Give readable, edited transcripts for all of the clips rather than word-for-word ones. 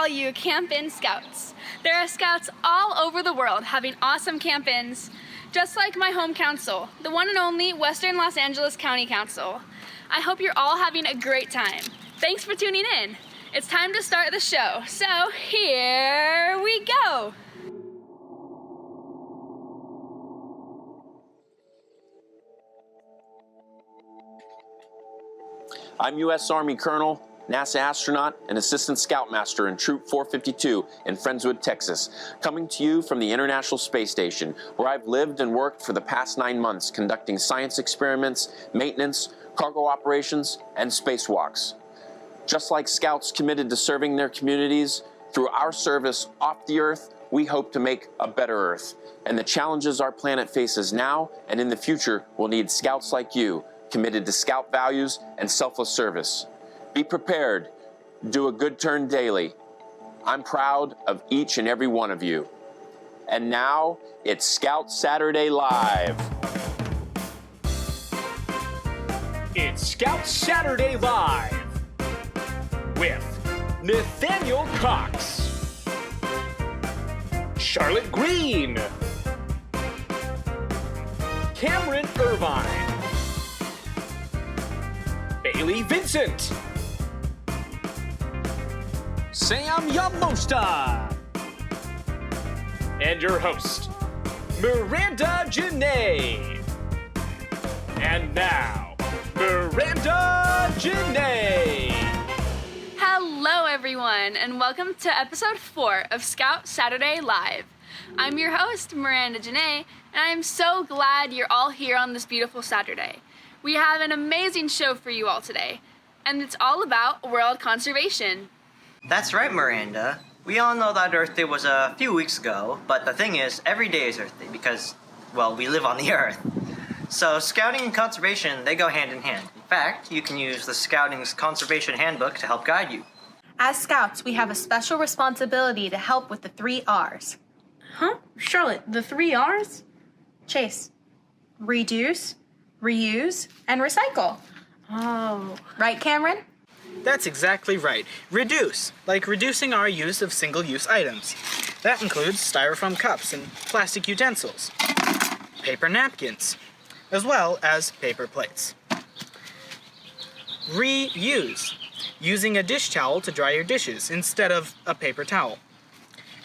all you camp-in scouts. There are scouts all over the world having awesome camp-ins, just like my home council, the one and only Western Los Angeles County Council. I hope you're all having a great time. Thanks for tuning in. It's time to start the show, so here we go. I'm U.S. Army Colonel, NASA astronaut, and Assistant Scoutmaster in Troop 452 in Friendswood, Texas, coming to you from the International Space Station, where I've lived and worked for the past 9 months conducting science experiments, maintenance, cargo operations, and spacewalks. Just like scouts committed to serving their communities, through our service off the Earth, we hope to make a better Earth. And the challenges our planet faces now and in the future will need scouts like you, committed to scout values and selfless service. Be prepared. Do a good turn daily. I'm proud of each and every one of you. And now, it's Scout Saturday Live. It's Scout Saturday Live with Nathaniel Cox, Charlotte Green, Cameron Irvine, Bailey Vincent, Sam Yamosta, and your host, Miranda Janae. And now, Miranda Janae. Hello everyone, and welcome to episode 4 of Scout Saturday Live. I'm your host, Miranda Janae, and I am so glad you're all here on this beautiful Saturday. We have an amazing show for you all today, and it's all about world conservation. That's right, Miranda. We all know that Earth Day was a few weeks ago, but the thing is, every day is Earth Day because, well, we live on the Earth. So scouting and conservation, they go hand in hand. In fact, you can use the Scouting's Conservation Handbook to help guide you. As scouts, we have a special responsibility to help with the 3 R's. Huh? Charlotte, the 3 R's? Chase. Reduce, reuse, and recycle. Oh. Right, Cameron? That's exactly right. Reduce, like reducing our use of single-use items. That includes styrofoam cups and plastic utensils, paper napkins, as well as paper plates. Reuse, using a dish towel to dry your dishes instead of a paper towel.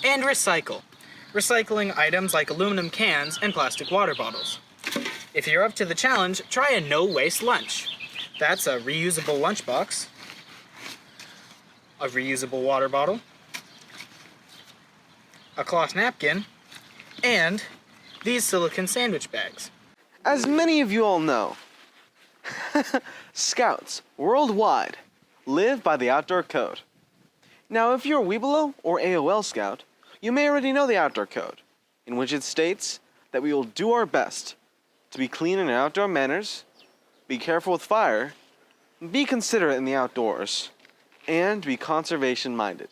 And recycle, recycling items like aluminum cans and plastic water bottles. If you're up to the challenge, try a no-waste lunch. That's a reusable lunchbox, a reusable water bottle, a cloth napkin, and these silicone sandwich bags. As many of you all know, Scouts worldwide live by the Outdoor Code. Now, if you're a Weeblo or AOL Scout, you may already know the Outdoor Code, in which it states that we will do our best to be clean in our outdoor manners, be careful with fire, be considerate in the outdoors, and be conservation-minded.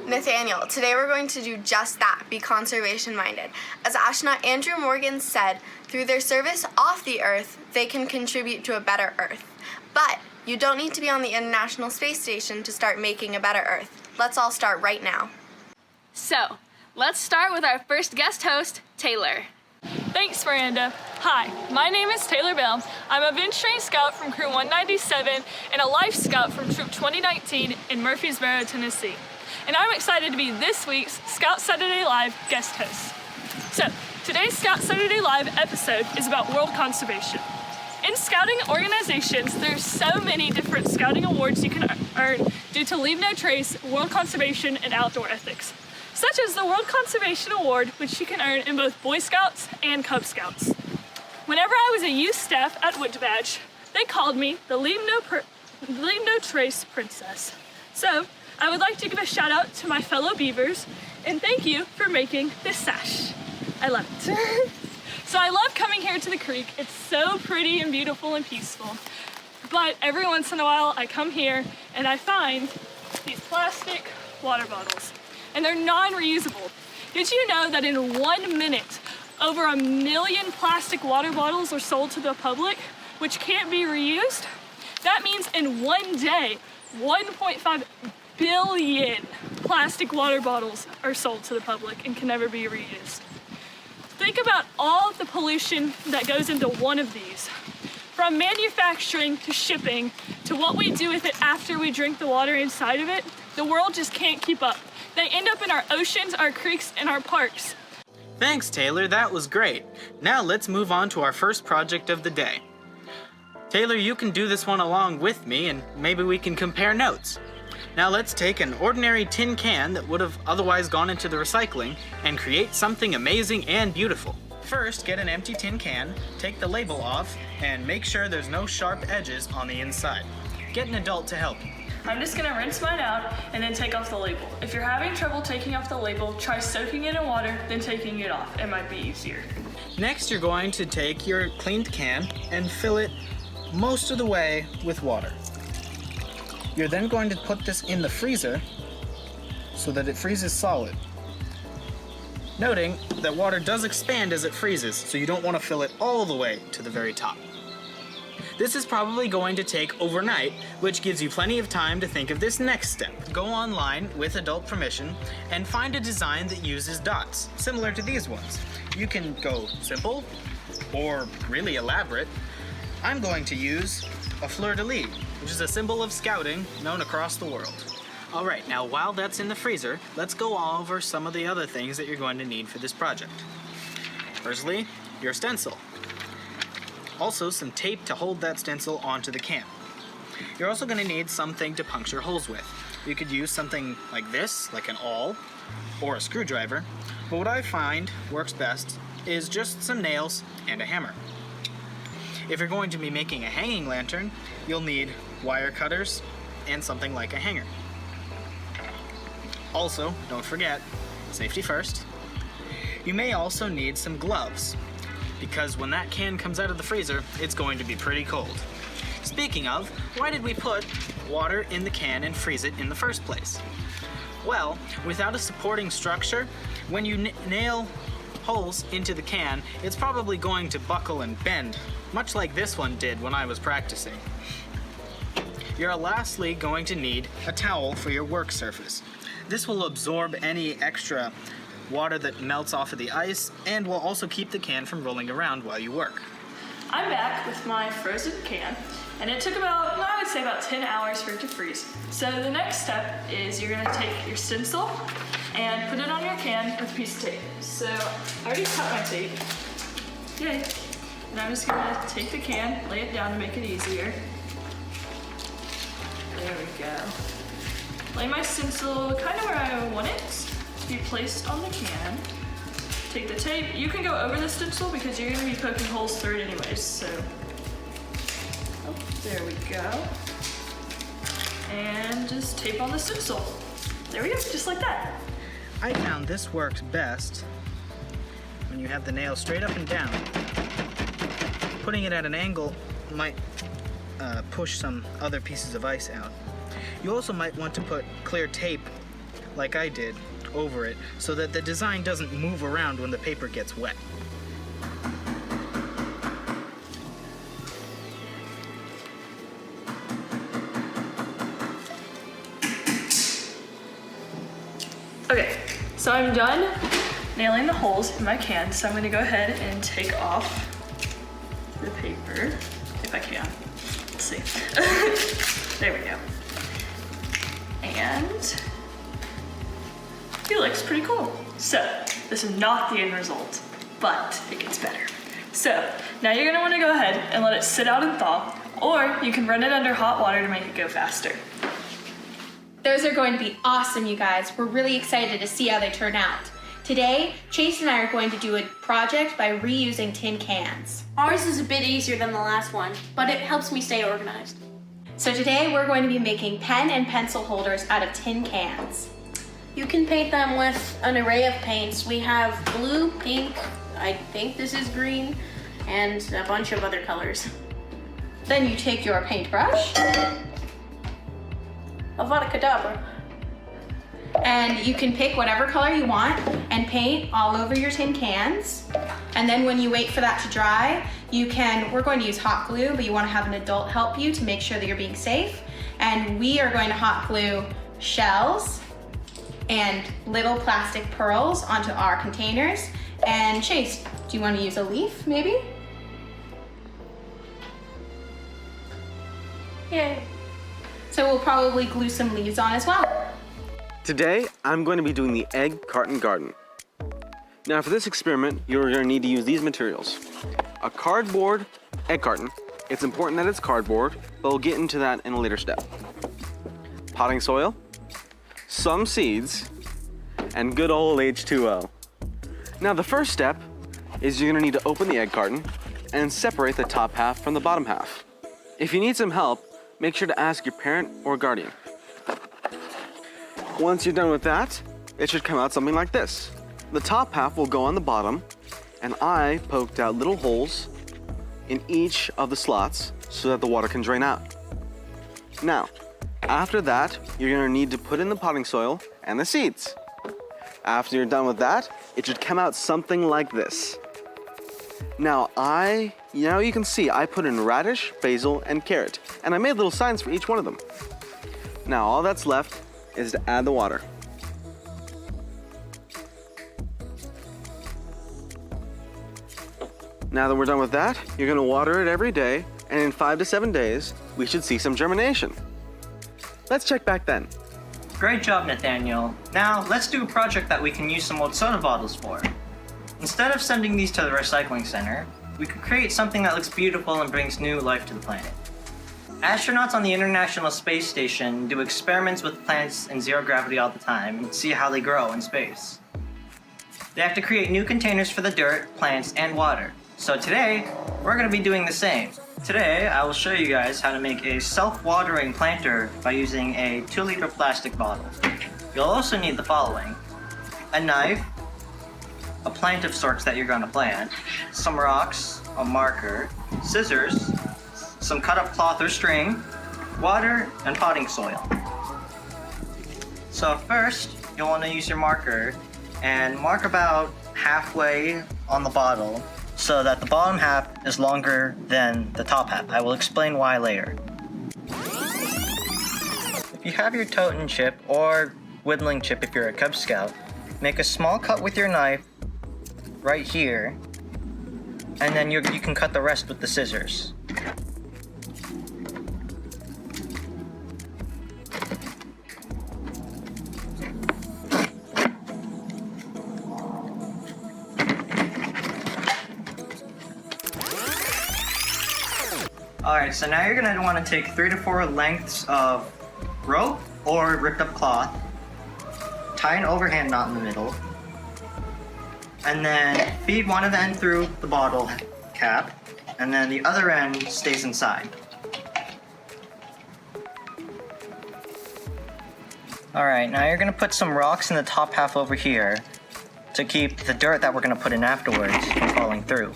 Nathaniel, today we're going to do just that, be conservation-minded. As astronaut Andrew Morgan said, through their service off the Earth, they can contribute to a better Earth. But you don't need to be on the International Space Station to start making a better Earth. Let's all start right now. So, let's start with our first guest host, Taylor. Thanks, Miranda. Hi, my name is Taylor Bell. I'm a bench-trained scout from Crew 197 and a life scout from Troop 2019 in Murfreesboro, Tennessee. And I'm excited to be this week's Scout Saturday Live guest host. So, today's Scout Saturday Live episode is about world conservation. In scouting organizations, there's so many different scouting awards you can earn due to Leave No Trace, World Conservation, and Outdoor Ethics, such as the World Conservation Award, which you can earn in both Boy Scouts and Cub Scouts. Whenever I was a youth staff at Woodbadge, they called me the Leave No Trace Princess. So, I would like to give a shout out to my fellow Beavers and thank you for making this sash. I love it. So I love coming here to the creek. It's so pretty and beautiful and peaceful. But every once in a while I come here and I find these plastic water bottles. And they're non-reusable. Did you know that in 1 minute, over 1 million plastic water bottles are sold to the public, which can't be reused? That means in 1 day, 1.5 billion plastic water bottles are sold to the public and can never be reused. Think about all of the pollution that goes into one of these. From manufacturing to shipping to what we do with it after we drink the water inside of it, the world just can't keep up. They end up in our oceans, our creeks, and our parks. Thanks, Taylor, that was great. Now let's move on to our first project of the day. Taylor, you can do this one along with me and maybe we can compare notes. Now let's take an ordinary tin can that would have otherwise gone into the recycling and create something amazing and beautiful. First, get an empty tin can, take the label off, and make sure there's no sharp edges on the inside. Get an adult to help you. I'm just gonna rinse mine out and then take off the label. If you're having trouble taking off the label, try soaking it in water, then taking it off. It might be easier. Next, you're going to take your cleaned can and fill it most of the way with water. You're then going to put this in the freezer so that it freezes solid. Noting that water does expand as it freezes, so you don't want to fill it all the way to the very top. This is probably going to take overnight, which gives you plenty of time to think of this next step. Go online with adult permission and find a design that uses dots, similar to these ones. You can go simple or really elaborate. I'm going to use a fleur-de-lis, which is a symbol of scouting known across the world. All right, now while that's in the freezer, let's go over some of the other things that you're going to need for this project. Firstly, your stencil. Also, some tape to hold that stencil onto the can. You're also going to need something to puncture holes with. You could use something like this, like an awl, or a screwdriver, but what I find works best is just some nails and a hammer. If you're going to be making a hanging lantern, you'll need wire cutters and something like a hanger. Also, don't forget, safety first. You may also need some gloves, because when that can comes out of the freezer, it's going to be pretty cold. Speaking of, why did we put water in the can and freeze it in the first place? Well, without a supporting structure, when you nail holes into the can, it's probably going to buckle and bend, much like this one did when I was practicing. You're lastly going to need a towel for your work surface. This will absorb any extra water that melts off of the ice and will also keep the can from rolling around while you work. I'm back with my frozen can, and it took about, I would say about 10 hours for it to freeze. So the next step is you're gonna take your stencil and put it on your can with a piece of tape. So I already cut my tape. Yay. And I'm just gonna take the can, lay it down to make it easier. There we go. Lay my stencil kind of where I want it to be placed on the can. Take the tape. You can go over the stencil because you're going to be poking holes through it anyways, so. Oh, there we go. And just tape on the stencil. There we go, just like that. I found this works best when you have the nail straight up and down. Putting it at an angle might push some other pieces of ice out. You also might want to put clear tape, like I did, over it so that the design doesn't move around when the paper gets wet. Okay, so I'm done nailing the holes in my can, so I'm going to go ahead and take off the paper, if I can. Let's see. There we go. And it looks pretty cool. So this is not the end result, but it gets better. So now you're gonna wanna go ahead and let it sit out and thaw, or you can run it under hot water to make it go faster. Those are going to be awesome, you guys. We're really excited to see how they turn out. Today, Chase and I are going to do a project by reusing tin cans. Ours is a bit easier than the last one, but it helps me stay organized. So today we're going to be making pen and pencil holders out of tin cans. You can paint them with an array of paints. We have blue, pink, I think this is green, and a bunch of other colors. Then you take your paintbrush Avada Kedavra. and you can pick whatever color you want and paint all over your tin cans. And then when you wait for that to dry, we're going to use hot glue, but you want to have an adult help you to make sure that you're being safe. And we are going to hot glue shells and little plastic pearls onto our containers. And Chase, do you want to use a leaf, maybe? Yay. So we'll probably glue some leaves on as well. Today, I'm going to be doing the egg carton garden. Now for this experiment, you're going to need to use these materials. A cardboard egg carton. It's important that it's cardboard, but we'll get into that in a later step. Potting soil, some seeds, and good old H2O. Now the first step is you're going to need to open the egg carton and separate the top half from the bottom half. If you need some help, make sure to ask your parent or guardian. Once you're done with that, it should come out something like this. The top half will go on the bottom, and I poked out little holes in each of the slots so that the water can drain out. Now, after that, you're gonna need to put in the potting soil and the seeds. After you're done with that, it should come out something like this. Now you can see I put in radish, basil, and carrot, and I made little signs for each one of them. Now all that's left is to add the water. Now that we're done with that, you're gonna water it every day, and in 5 to 7 days, we should see some germination. Let's check back then. Great job, Nathaniel. Now, let's do a project that we can use some old soda bottles for. Instead of sending these to the recycling center, we could create something that looks beautiful and brings new life to the planet. Astronauts on the International Space Station do experiments with plants in zero gravity all the time and see how they grow in space. They have to create new containers for the dirt, plants, and water. So today, we're going to be doing the same. Today, I will show you guys how to make a self-watering planter by using a 2-liter plastic bottle. You'll also need the following: a knife, a plant of sorts that you're going to plant, some rocks, a marker, scissors, some cut-up cloth or string, water, and potting soil. So first, you'll want to use your marker and mark about halfway on the bottle so that the bottom half is longer than the top half. I will explain why later. If you have your totem chip or whittling chip if you're a Cub Scout, make a small cut with your knife right here, and then you can cut the rest with the scissors. Alright, so now you're going to want to take 3 to 4 lengths of rope or ripped up cloth, tie an overhand knot in the middle, and then feed one of the end through the bottle cap, and then the other end stays inside. Alright, now you're going to put some rocks in the top half over here to keep the dirt that we're going to put in afterwards from falling through.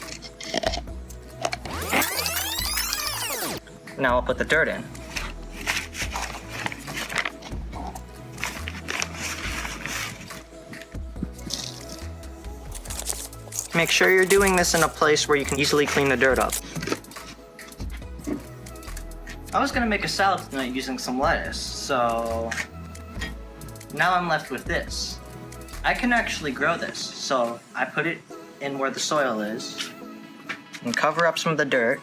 Now I'll put the dirt in. Make sure you're doing this in a place where you can easily clean the dirt up. I was gonna make a salad tonight using some lettuce, so now I'm left with this. I can actually grow this, so I put it in where the soil is and cover up some of the dirt.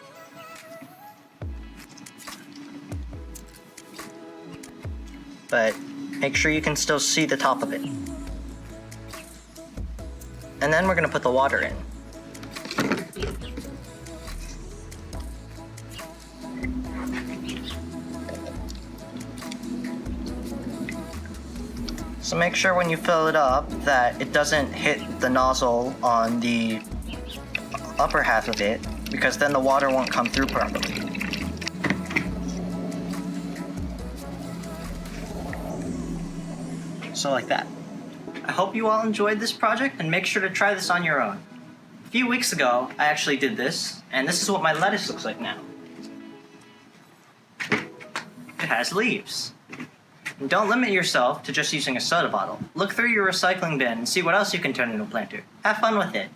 But make sure you can still see the top of it. And then we're gonna put the water in. So make sure when you fill it up that it doesn't hit the nozzle on the upper half of it, because then the water won't come through properly. So like that. I hope you all enjoyed this project and make sure to try this on your own. A few weeks ago, I actually did this, and this is what my lettuce looks like now. It has leaves. And don't limit yourself to just using a soda bottle. Look through your recycling bin and see what else you can turn into a planter. Have fun with it.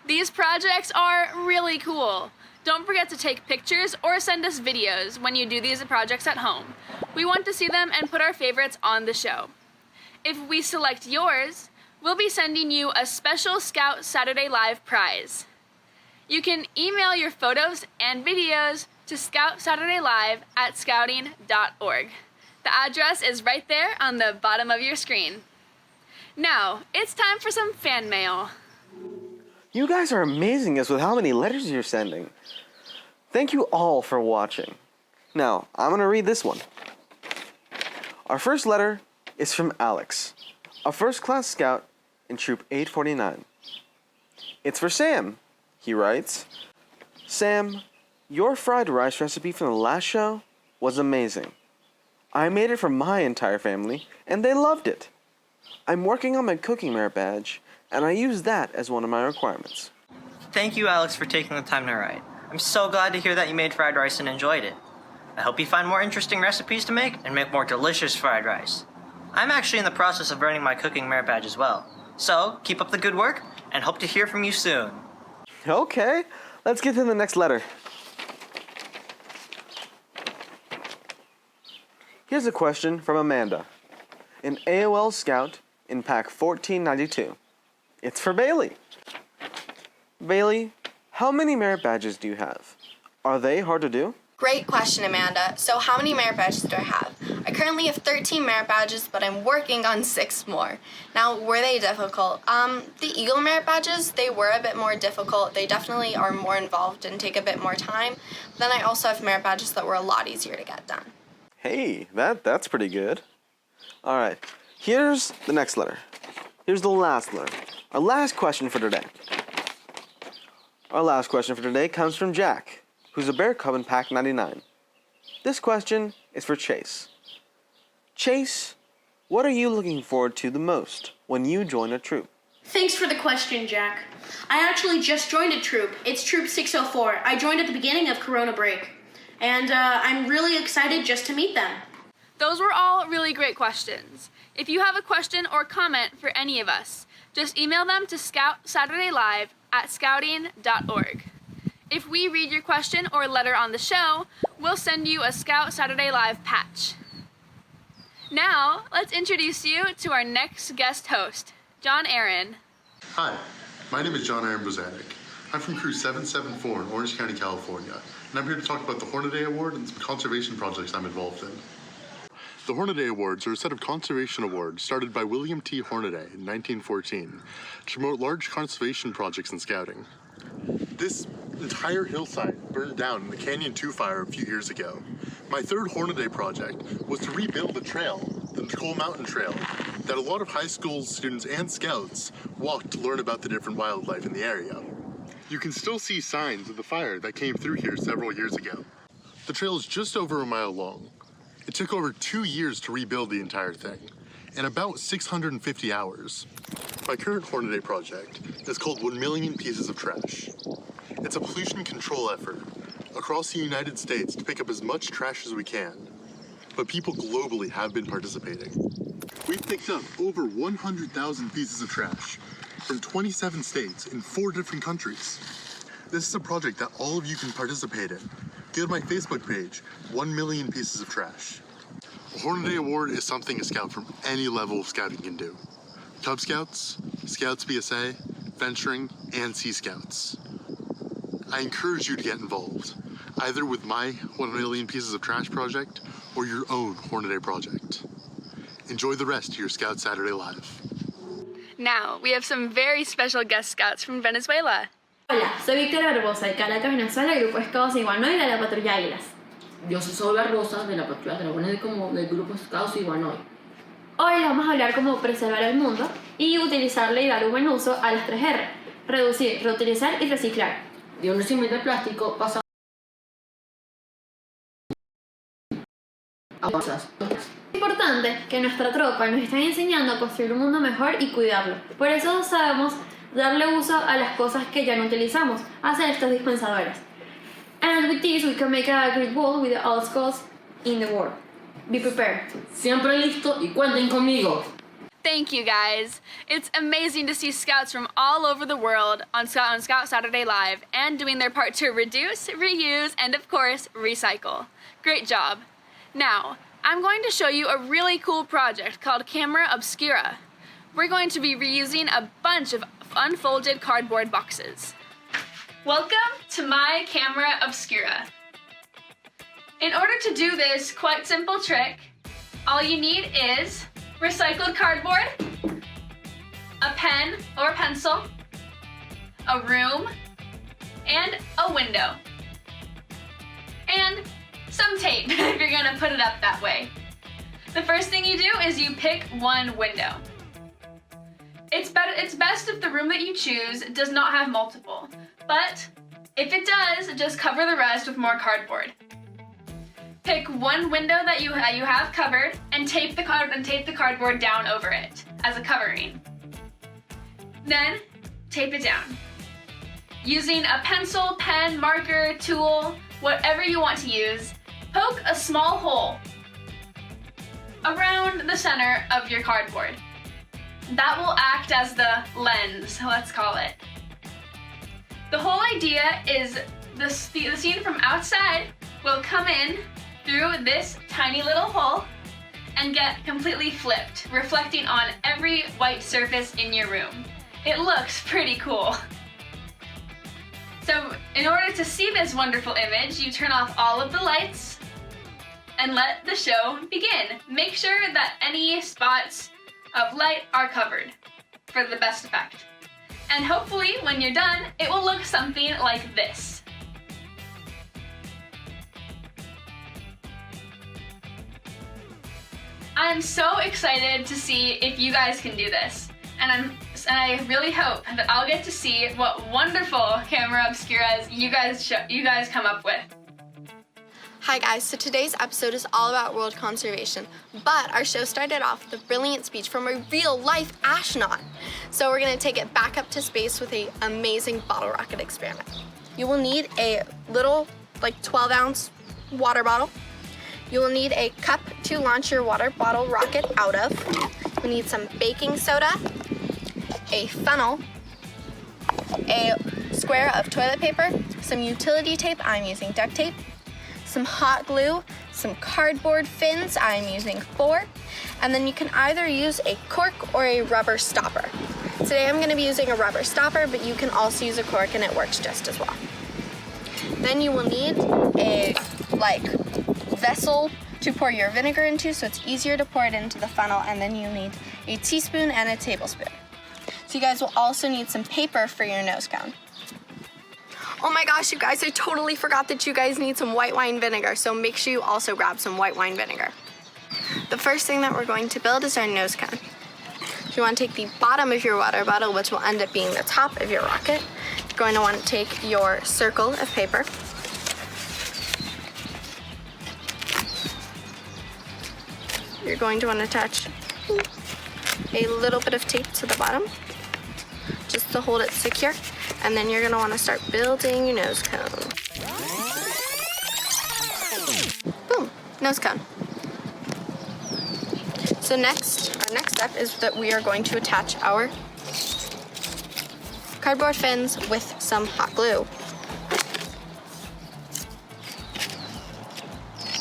These projects are really cool. Don't forget to take pictures or send us videos when you do these projects at home. We want to see them and put our favorites on the show. If we select yours, we'll be sending you a special Scout Saturday Live prize. You can email your photos and videos to ScoutSaturdayLive@scouting.org. The address is right there on the bottom of your screen. Now, it's time for some fan mail. You guys are amazing us with how many letters you're sending. Thank you all for watching. Now, I'm going to read this one. Our first letter is from Alex, a first-class scout in Troop 849. It's for Sam. He writes, Sam, your fried rice recipe from the last show was amazing. I made it for my entire family, and they loved it. I'm working on my cooking merit badge, and I use that as one of my requirements. Thank you, Alex, for taking the time to write. I'm so glad to hear that you made fried rice and enjoyed it. I hope you find more interesting recipes to make and make more delicious fried rice. I'm actually in the process of earning my cooking merit badge as well. So, keep up the good work, and hope to hear from you soon. Okay, let's get to the next letter. Here's a question from Amanda, an AOL Scout in Pack 1492. It's for Bailey. Bailey, how many merit badges do you have? Are they hard to do? Great question, Amanda. So how many merit badges do I have? I currently have 13 merit badges, but I'm working on 6 more. Now, were they difficult? The Eagle merit badges, they were a bit more difficult. They definitely are more involved and take a bit more time. But then I also have merit badges that were a lot easier to get done. Hey, that's pretty good. All right, here's the next letter. Here's the last letter. Our last question for today. Our last question for today comes from Jack, who's a bear cub in Pack 99. This question is for Chase. Chase, what are you looking forward to the most when you join a troop? Thanks for the question, Jack. I actually just joined a troop. It's Troop 604. I joined at the beginning of Corona break. And I'm really excited just to meet them. Those were all really great questions. If you have a question or comment for any of us, just email them to ScoutSaturdayLive@scouting.org. If we read your question or letter on the show, we'll send you a Scout Saturday Live patch. Now, let's introduce you to our next guest host, John Aaron. Hi, my name is John Aaron Bozanek. I'm from Crew 774 in Orange County, California, and I'm here to talk about the Hornaday Award and some conservation projects I'm involved in. The Hornaday Awards are a set of conservation awards started by William T. Hornaday in 1914 to promote large conservation projects in scouting. This entire hillside burned down in the Canyon 2 fire a few years ago. My third Hornaday project was to rebuild the trail, the Nicole Mountain Trail, that a lot of high school students and scouts walked to learn about the different wildlife in the area. You can still see signs of the fire that came through here several years ago. The trail is just over a mile long. It took over 2 years to rebuild the entire thing, and about 650 hours. My current Hornaday project is called 1 Million Pieces of Trash. It's a pollution control effort across the United States to pick up as much trash as we can, but people globally have been participating. We've picked up over 100,000 pieces of trash from 27 states in 4 different countries. This is a project that all of you can participate in. Go to my Facebook page, 1 Million Pieces of Trash. A Hornaday Award is something a scout from any level of scouting can do. Cub Scouts, Scouts BSA, Venturing, and Sea Scouts. I encourage you to get involved, either with my 1 Million Pieces of Trash project or your own Hornaday project. Enjoy the rest of your Scout Saturday Live. Now, we have some very special guest scouts from Venezuela. Hola, soy Víctor Barbosa de Caracas, Venezuela, Grupo Scouts Iguanoy de la Patrulla Águilas. Yo soy Sol Barbosa de la Patrulla Dragones como del Grupo Scouts Iguanoy. Hoy vamos a hablar cómo preservar el mundo y utilizarle y dar un buen uso a las 3R: reducir, reutilizar y reciclar. De un recipiente de plástico pasa a cosas. Es importante que nuestra tropa nos esté enseñando a construir un mundo mejor y cuidarlo. Por eso sabemos darle uso a las cosas que ya no utilizamos, hacer estos dispensadores. And with this we can make a great world with all schools in the world. Be prepared. Siempre listo y cuenten conmigo. Thank you, guys. It's amazing to see scouts from all over the world on Scout Saturday Live and doing their part to reduce, reuse, and of course, recycle. Great job. Now, I'm going to show you a really cool project called Camera Obscura. We're going to be reusing a bunch of unfolded cardboard boxes. Welcome to my Camera Obscura. In order to do this quite simple trick, all you need is recycled cardboard, a pen or pencil, a room, and a window. And some tape, if you're gonna put it up that way. The first thing you do is you pick one window. It's best if the room that you choose does not have multiple, but if it does, just cover the rest with more cardboard. Pick one window that you have covered and tape the cardboard down over it as a covering. Then tape it down. Using a pencil, pen, marker, tool, whatever you want to use, poke a small hole around the center of your cardboard. That will act as the lens, let's call it. The whole idea is the scene from outside will come in through this tiny little hole and get completely flipped, reflecting on every white surface in your room. It looks pretty cool. So in order to see this wonderful image, you turn off all of the lights and let the show begin. Make sure that any spots of light are covered for the best effect. And hopefully when you're done, it will look something like this. I'm so excited to see if you guys can do this. And I really hope that I'll get to see what wonderful camera obscuras you guys come up with. Hi guys, so today's episode is all about world conservation, but our show started off with a brilliant speech from a real-life astronaut. So we're gonna take it back up to space with an amazing bottle rocket experiment. You will need a little, 12-ounce water bottle. You will need a cup to launch your water bottle rocket out of. You'll need some baking soda, a funnel, a square of toilet paper, some utility tape, I'm using duct tape, some hot glue, some cardboard fins, I'm using 4, and then you can either use a cork or a rubber stopper. Today I'm going to be using a rubber stopper, but you can also use a cork and it works just as well. Then you will need a vessel to pour your vinegar into, so it's easier to pour it into the funnel, and then you need a teaspoon and a tablespoon. So you guys will also need some paper for your nose cone. Oh my gosh, you guys, I totally forgot that you guys need some white wine vinegar, so make sure you also grab some white wine vinegar. The first thing that we're going to build is our nose cone. You want to take the bottom of your water bottle, which will end up being the top of your rocket. You're going to want to take your circle of paper. You're going to want to attach a little bit of tape to the bottom, just to hold it secure. And then you're going to want to start building your nose cone. Boom, nose cone. So our next step is that we are going to attach our cardboard fins with some hot glue.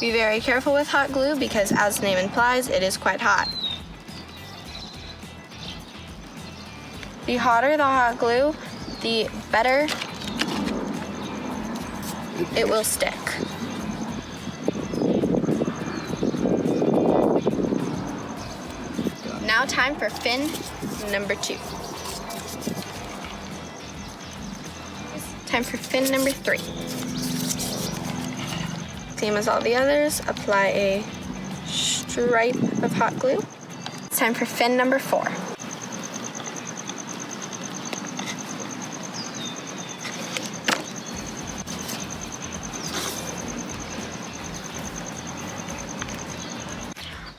Be very careful with hot glue because, as the name implies, it is quite hot. The hotter the hot glue, the better it will stick. Now time for fin number 2. Time for fin number 3. Same as all the others, apply a stripe of hot glue. It's time for fin number 4.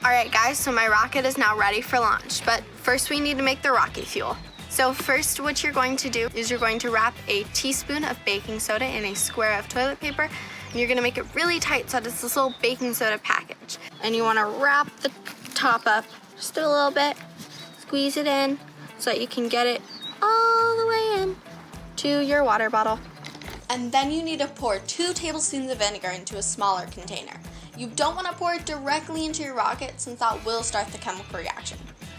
Alright guys, so my rocket is now ready for launch, but first we need to make the rocket fuel. So first what you're going to do is you're going to wrap a teaspoon of baking soda in a square of toilet paper, and you're going to make it really tight so that it's this little baking soda package. And you want to wrap the top up just a little bit, squeeze it in so that you can get it all the way in to your water bottle. And then you need to pour 2 tablespoons of vinegar into a smaller container. You don't want to pour it directly into your rocket since that will start the chemical reaction.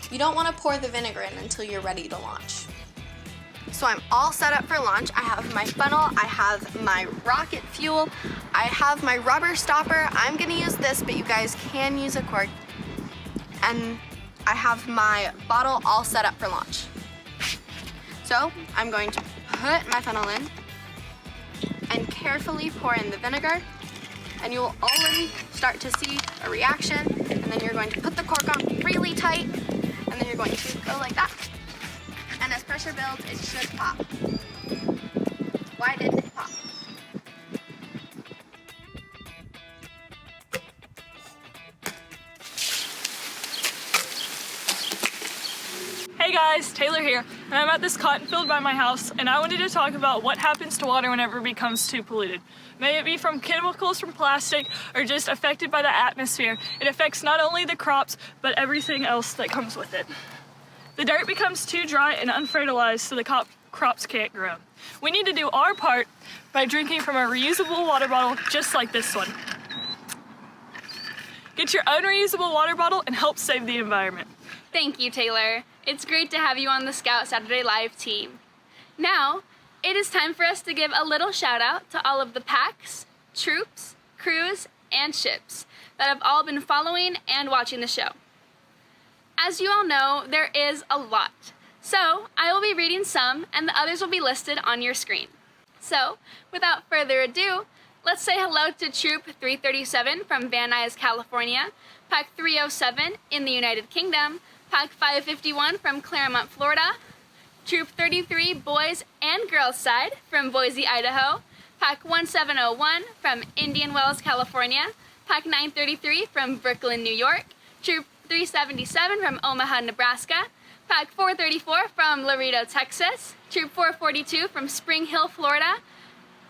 You don't want to pour the vinegar in until you're ready to launch. So I'm all set up for launch. I have my funnel, I have my rocket fuel, I have my rubber stopper. I'm gonna use this, but you guys can use a cork. And I have my bottle all set up for launch. So I'm going to put my funnel in and carefully pour in the vinegar, and you will already start to see a reaction, and then you're going to put the cork on really tight, and then you're going to go like that. And as pressure builds, it should pop. Why didn't it pop? Hey guys, Taylor here, and I'm at this cotton field by my house, and I wanted to talk about what happens to water whenever it becomes too polluted. May it be from chemicals from plastic or just affected by the atmosphere, it affects not only the crops, but everything else that comes with it. The dirt becomes too dry and unfertilized so the crops can't grow. We need to do our part by drinking from a reusable water bottle just like this one. Get your own reusable water bottle and help save the environment. Thank you, Taylor. It's great to have you on the Scout Saturday Live team. Now, it is time for us to give a little shout out to all of the packs, troops, crews, and ships that have all been following and watching the show. As you all know, there is a lot. So, I will be reading some and the others will be listed on your screen. So, without further ado, let's say hello to Troop 337 from Van Nuys, California, Pack 307 in the United Kingdom, Pack 551 from Claremont, Florida, Troop 33 Boys and Girls Side from Boise, Idaho, Pack 1701 from Indian Wells, California, Pack 933 from Brooklyn, New York, Troop 377 from Omaha, Nebraska, Pack 434 from Laredo, Texas, Troop 442 from Spring Hill, Florida,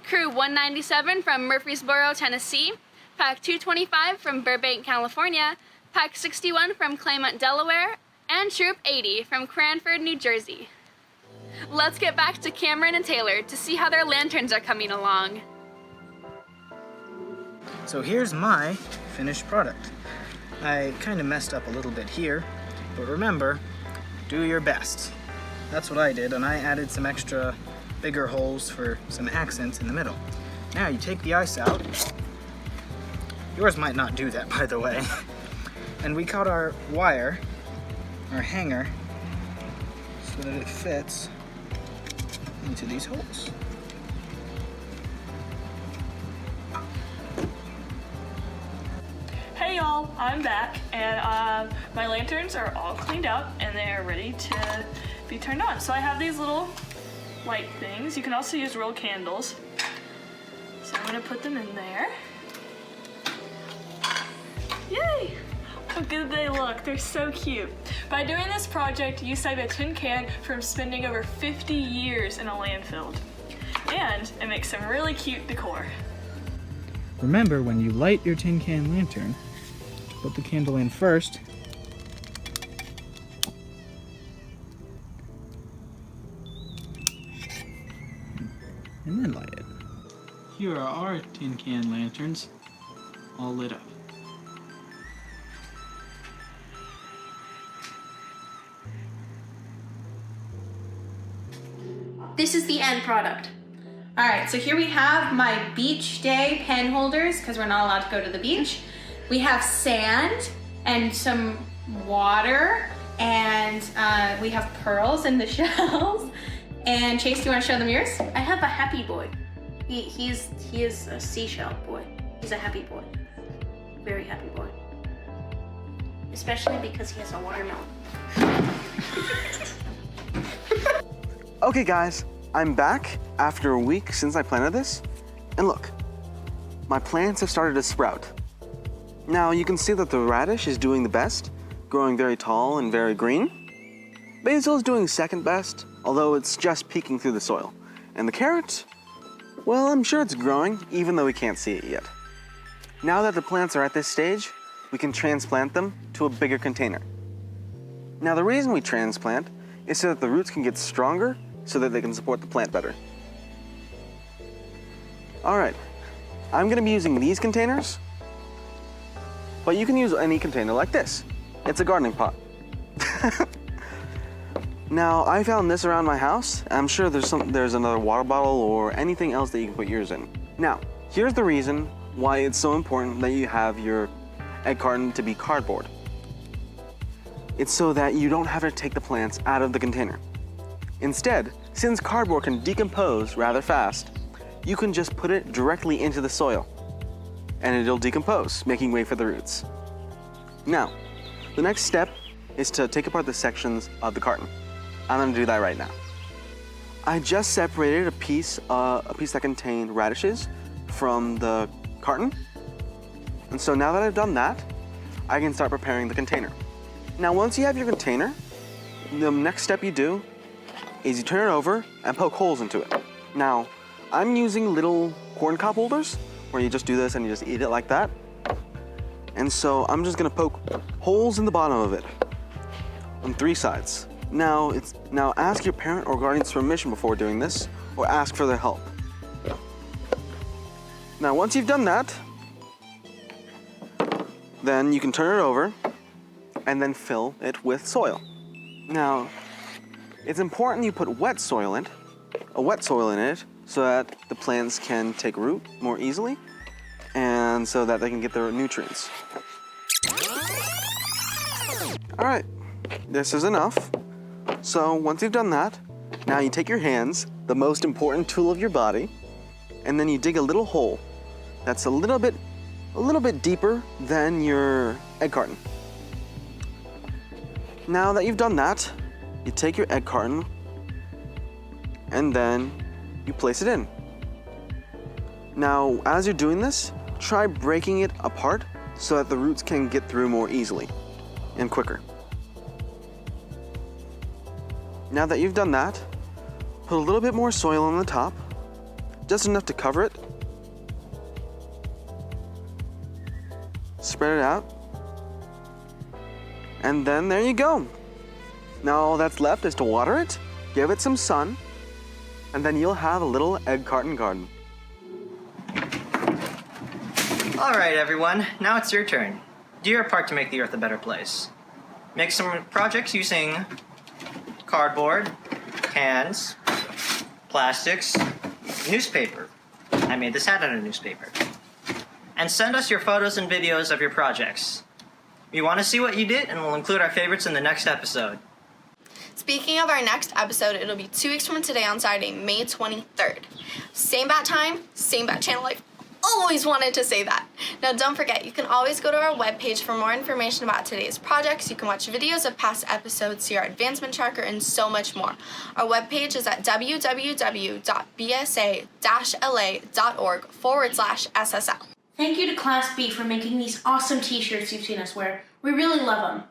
Crew 197 from Murfreesboro, Tennessee, Pack 225 from Burbank, California, Pack 61 from Claymont, Delaware, and Troop 80 from Cranford, New Jersey. Let's get back to Cameron and Taylor to see how their lanterns are coming along. So here's my finished product. I kind of messed up a little bit here, but remember, do your best. That's what I did, and I added some extra bigger holes for some accents in the middle. Now you take the ice out. Yours might not do that, by the way. And we cut our wire, our hanger, so that it fits into these holes. Hey y'all, I'm back, and my lanterns are all cleaned out and they're ready to be turned on. So I have these little light things. You can also use real candles. So I'm gonna put them in there. Yay! How good they look, they're so cute. By doing this project, you save a tin can from spending over 50 years in a landfill. And it makes some really cute decor. Remember, when you light your tin can lantern, to put the candle in first, and then light it. Here are our tin can lanterns, all lit up. This is the end product. All right, so here we have my beach day pen holders because we're not allowed to go to the beach. We have sand and some water, and we have pearls in the shells. And Chase, do you want to show them yours? I have a happy boy. He is a seashell boy. He's a happy boy. Very happy boy. Especially because he has a watermelon. Okay guys, I'm back after a week since I planted this, and look, my plants have started to sprout. Now you can see that the radish is doing the best, growing very tall and very green. Basil is doing second best, although it's just peeking through the soil. And the carrot, well, I'm sure it's growing, even though we can't see it yet. Now that the plants are at this stage, we can transplant them to a bigger container. Now the reason we transplant is so that the roots can get stronger so that they can support the plant better. All right, I'm gonna be using these containers but you can use any container like this. It's a gardening pot. Now, I found this around my house. I'm sure there's another water bottle or anything else that you can put yours in. Now, here's the reason why it's so important that you have your egg carton to be cardboard. It's so that you don't have to take the plants out of the container. Instead, since cardboard can decompose rather fast, you can just put it directly into the soil and it'll decompose, making way for the roots. Now, the next step is to take apart the sections of the carton. I'm gonna do that right now. I just separated a piece that contained radishes from the carton. And so now that I've done that, I can start preparing the container. Now, once you have your container, the next step you do is you turn it over and poke holes into it. Now, I'm using little corn cob holders where you just do this and you just eat it like that. And so I'm just gonna poke holes in the bottom of it on 3 sides. Now ask your parent or guardian's permission before doing this, or ask for their help. Now, once you've done that, then you can turn it over and then fill it with soil. Now, it's important you put wet soil in it so that the plants can take root more easily and so that they can get their nutrients. All right, this is enough. So once you've done that, now you take your hands, the most important tool of your body, and then you dig a little hole that's a little bit deeper than your egg carton. Now that you've done that, you take your egg carton and then you place it in. Now, as you're doing this, try breaking it apart so that the roots can get through more easily and quicker. Now that you've done that, put a little bit more soil on the top, just enough to cover it. Spread it out. And then there you go. Now all that's left is to water it, give it some sun, and then you'll have a little egg carton garden. All right, everyone, now it's your turn. Do your part to make the Earth a better place. Make some projects using cardboard, cans, plastics, newspaper. I made this hat out of newspaper. And send us your photos and videos of your projects. We want to see what you did, and we'll include our favorites in the next episode. Speaking of our next episode, it'll be 2 weeks from today on Saturday, May 23rd. Same bat time, same bat channel. I've always wanted to say that. Now, don't forget, you can always go to our webpage for more information about today's projects. You can watch videos of past episodes, see our advancement tracker, and so much more. Our webpage is at www.bsa-la.org/SSL. Thank you to Class B for making these awesome t-shirts you've seen us wear. We really love them.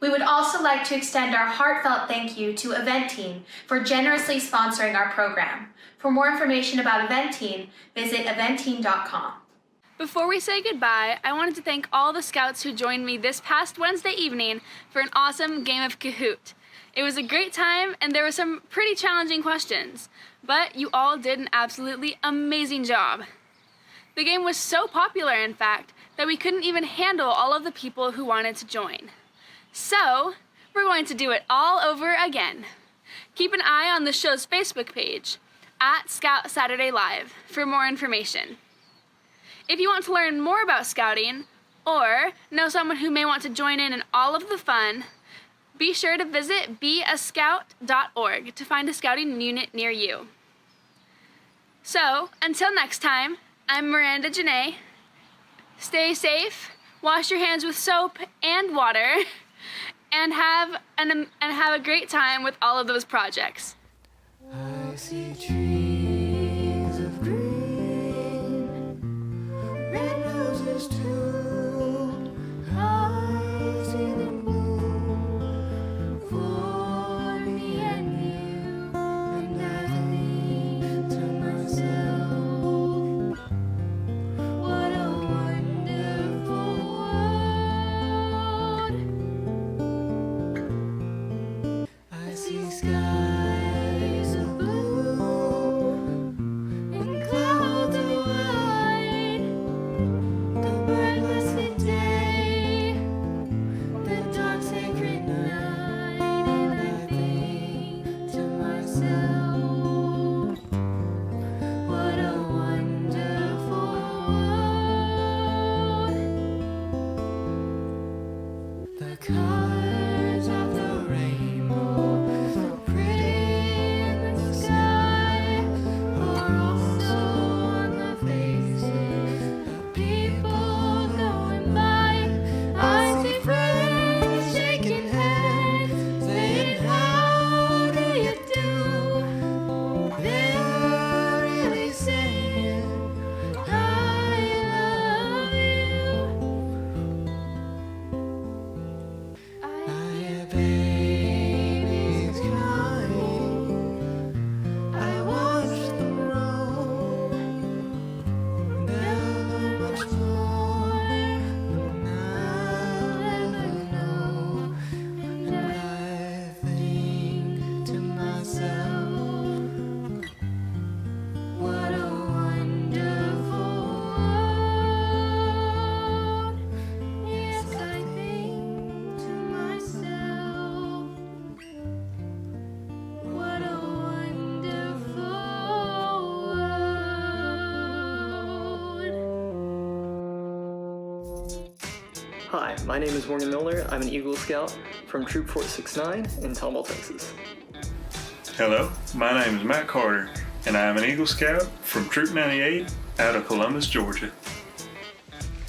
We would also like to extend our heartfelt thank you to Eventeen for generously sponsoring our program. For more information about Eventeen, visit eventeen.com. Before we say goodbye, I wanted to thank all the Scouts who joined me this past Wednesday evening for an awesome game of Kahoot. It was a great time, and there were some pretty challenging questions, but you all did an absolutely amazing job. The game was so popular, in fact, that we couldn't even handle all of the people who wanted to join. So, we're going to do it all over again. Keep an eye on the show's Facebook page, at ScoutSaturdayLive, for more information. If you want to learn more about Scouting, or know someone who may want to join in all of the fun, be sure to visit beascout.org to find a Scouting unit near you. So, until next time, I'm Miranda Janae. Stay safe, wash your hands with soap and water, and have a great time with all of those projects. I see trees of green, red roses too. I see them bloom for me and you, and I think to myself, what a wonderful world. I see skies of blue and clouds of white, the bright blessed day Hi, my name is Morgan Miller. I'm an Eagle Scout from Troop 469 in Tomball, Texas. Hello, my name is Matt Carter, and I am an Eagle Scout from Troop 98 out of Columbus, Georgia.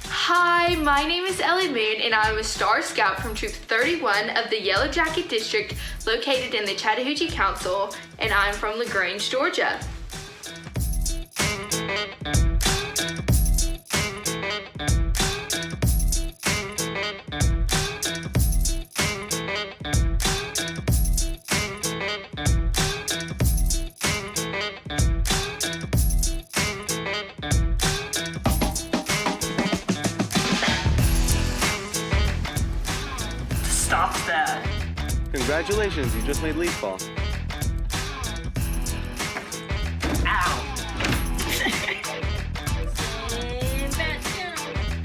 Hi, my name is Ellie Moon, and I'm a Star Scout from Troop 31 of the Yellow Jacket District located in the Chattahoochee Council, and I'm from LaGrange, Georgia. Stop that. Congratulations, you just made leaf fall.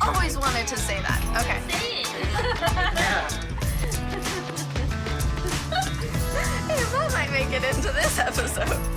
Always wanted to say that. Okay. Hey, that might make it into this episode.